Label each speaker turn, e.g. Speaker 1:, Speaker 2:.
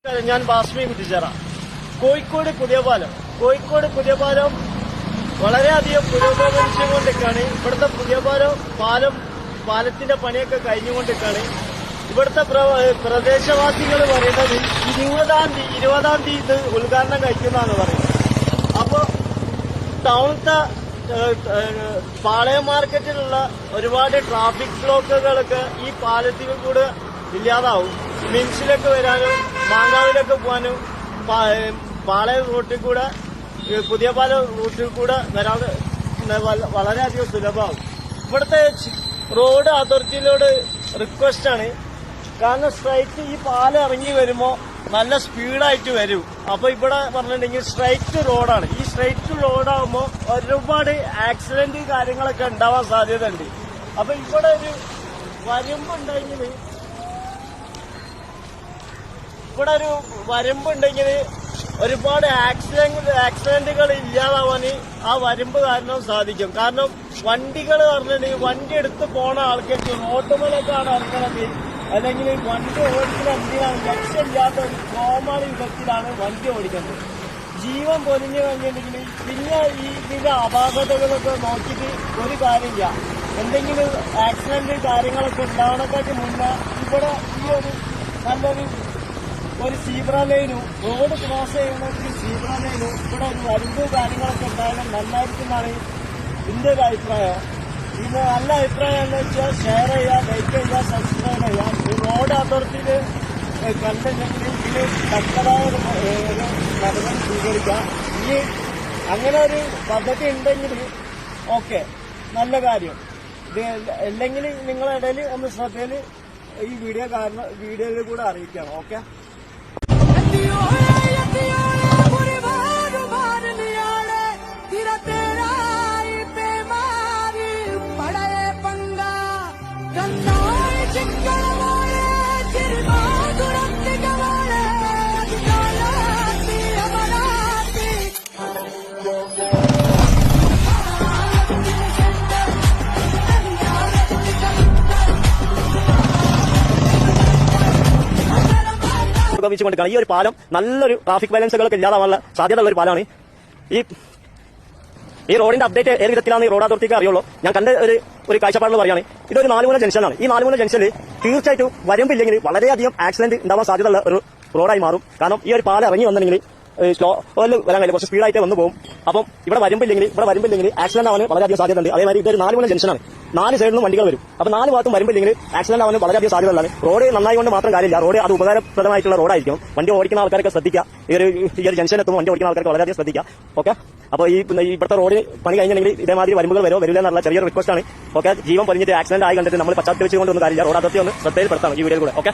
Speaker 1: ഞാൻ ബാസ്മി കുറ്റിച്ചിറ. കോഴിക്കോട് പുതിയ പാലം വളരെയധികം പുരോഗമിച്ചുകൊണ്ടിരിക്കുകയാണ്. ഇവിടുത്തെ പുതിയ പാലത്തിന്റെ പണിയൊക്കെ കഴിഞ്ഞുകൊണ്ടിരിക്കുകയാണ്. ഇവിടുത്തെ പ്രദേശവാസികൾ പറയുന്നത് 20-ാം തീയതി ഇത് ഉദ്ഘാടനം കഴിക്കുന്നതാണ് പറയുന്നത്. അപ്പൊ ടൗണത്തെ പാളയം മാർക്കറ്റിലുള്ള ഒരുപാട് ട്രാഫിക് ബ്ലോക്കുകളൊക്കെ ഈ പാലത്തിൽ കൂടെ ഇല്ലാതാവും. മിംസിലൊക്കെ വരാനും മാങ്കാവിലൊക്കെ പോകാനും പാളയം റൂട്ടിൽ കൂടെ പുതിയ പാലം റൂട്ടിൽ കൂടെ വരാൻ വളരെയധികം സുലഭമാകും. ഇവിടുത്തെ റോഡ് അതോറിറ്റിയിലോട് റിക്വസ്റ്റ് ആണ്. കാരണം സ്ട്രൈറ്റ് ഈ പാലം ഇറങ്ങി വരുമ്പോ നല്ല സ്പീഡായിട്ട് വരും. അപ്പൊ ഇവിടെ പറഞ്ഞിട്ടുണ്ടെങ്കിൽ സ്ട്രൈറ്റ് റോഡാണ്. ഈ സ്ട്രൈറ്റ് റോഡാകുമ്പോ ഒരുപാട് ആക്സിഡന്റ് കാര്യങ്ങളൊക്കെ ഉണ്ടാവാൻ സാധ്യത ഉണ്ട്. അപ്പൊ ഇവിടെ ഒരു വരുമ്പുണ്ടെങ്കിൽ ഒരുപാട് ആക്സിഡന്റുകൾ ഇല്ലാതാവാൻ ആ വരുമ്പ് കാരണം സാധിക്കും. കാരണം വണ്ടികൾ പറഞ്ഞിട്ടുണ്ടെങ്കിൽ വണ്ടി എടുത്ത് പോണ ആൾക്കാർക്ക് റോട്ടുമലൊക്കെയാണ് ഇറങ്ങുന്നത്. അല്ലെങ്കിൽ വണ്ടി ഓടിക്കുന്ന എന്തിനാണ് ലക്ഷ്യമില്ലാത്ത ഒരു കോമാളി വിധത്തിലാണ് വണ്ടി ഓടിക്കുന്നത്. ജീവൻ പൊലിഞ്ഞു കഴിഞ്ഞിട്ടുണ്ടെങ്കിൽ പിന്നെ ഇതിന്റെ അപാകതകളൊക്കെ നോക്കിയിട്ട് ഒരു കാര്യമില്ല. എന്തെങ്കിലും ആക്സിഡന്റ് കാര്യങ്ങളൊക്കെ ഉണ്ടാവണക്കാട്ട് മുന്നേ ഇവിടെ ഈ ഒരു സീബ്ര ലൈനും റോഡ് ക്രോസ് ചെയ്യുന്ന ഒരു സീബ്ര ലൈനും ഇവിടെ ഒരു വരുമ്പ് കാര്യങ്ങളൊക്കെ ഉണ്ടായാലും നന്നായിരിക്കുമെന്നാണ് എന്റെ ഒരു അഭിപ്രായം. ഇത് നല്ല അഭിപ്രായം എന്ന് വെച്ചാൽ ഷെയർ ചെയ്യുക, ലൈക്ക് ചെയ്യുക, സബ്സ്ക്രൈബ് ചെയ്യുക. ഈ റോഡ് അതോറിറ്റിയിൽ കണ്ടിട്ടുണ്ടെങ്കിൽ ഇതിന് തക്കതായ ഒരു നടപടി സ്വീകരിക്കുക. ഈ അങ്ങനെ ഒരു പദ്ധതി ഉണ്ടെങ്കിൽ ഓക്കെ, നല്ല കാര്യം. ഇത് അല്ലെങ്കിൽ നിങ്ങളുടെ ഇടയിൽ ഒന്ന് ശ്രദ്ധയിൽ ഈ വീഡിയോയിൽ കൂടെ അറിയിക്കാം. ഓക്കെ. ഈ ഒരു പാലം നല്ലൊരു ട്രാഫിക് വയലൻസുകളൊക്കെ ഇല്ലാതാവാനുള്ള സാധ്യതയുള്ള ഒരു പാലമാണ്. ഈ റോഡിന്റെ അപ്ഡേറ്റ് ഏത് വിധത്തിലാണ് ഈ റോഡ് അതോറിറ്റിക്ക് അറിയുള്ളൂ. ഞാൻ കണ്ട ഒരു കാഴ്ചപ്പാടെന്ന് പറയുകയാണ്. ഇതൊരു 4 ജംഗ്ഷനാണ്. ഈ 4 ജംഗ്ഷനിൽ തീർച്ചയായിട്ടും വരുമ്പില്ലെങ്കിൽ വളരെയധികം ആക്സിഡന്റ് ഉണ്ടാവാൻ സാധ്യതയുള്ള ഒരു റോഡായി മാറും. കാരണം ഈ ഒരു പാലം ഇറങ്ങി വന്നിട്ടുണ്ടെങ്കിൽ സ്ലോ വരാൻ കഴിയില്ല, കുറച്ച് സ്പീഡായിട്ട് വന്നു പോകും. അപ്പം ഇവിടെ വരുമ്പില്ലെങ്കിൽ ആക്സിഡന്റ് ആവാൻ വളരെയധികം സാധ്യത ഉണ്ട്. അതേമാതിരി ഇതൊരു 4 ജംഗ്ഷനാണ്. 4 സൈഡിൽ നിന്നും വണ്ടികൾ വരും. അപ്പൊ 4 ഭാഗത്തും വരുമ്പില്ലെങ്കിൽ ആക്സിഡന്റ് ആവാൻ വളരെയധികം സാധ്യതകളാണ്. റോഡ് നന്നായി കൊണ്ട് മാത്രം കാര്യമില്ല. റോഡ് അത് ഉപകാരപ്രദമായിട്ടുള്ള റോഡായിരിക്കും. വണ്ടി ഓടിക്കുന്ന ആൾക്കാരൊക്കെ ശ്രദ്ധിക്കുക. ഈ ഒരു ജംഗ്ഷൻ എത്തുമ്പോൾ വണ്ടി ഓടിക്കുന്ന ആൾക്കാർക്ക് വളരെയധികം ശ്രദ്ധിക്കുക. ഓക്കെ. അപ്പോൾ ഇവിടുത്തെ റോഡ് പണി കഴിഞ്ഞിട്ടുണ്ടെങ്കിൽ ഇതേമാതിരി വരുമ്പുകൾ വരില്ല എന്നുള്ള ചെറിയൊരു റിക്വസ്റ്റ് ആണ്. ഓക്കെ. ജീവൻ പൊലിഞ്ഞിട്ട് ആക്സിഡന്റ് ആയി കണ്ടിട്ട് നമ്മൾ പശ്ചാത്തലിച്ചുകൊണ്ടൊന്നും കാര്യമില്ല. റോഡ് അതോറിറ്റി ഒന്ന് ശ്രദ്ധയിൽപ്പെടുത്താണ് ഈ വീഡിയോയിൽ കൂടെ. ഓക്കെ.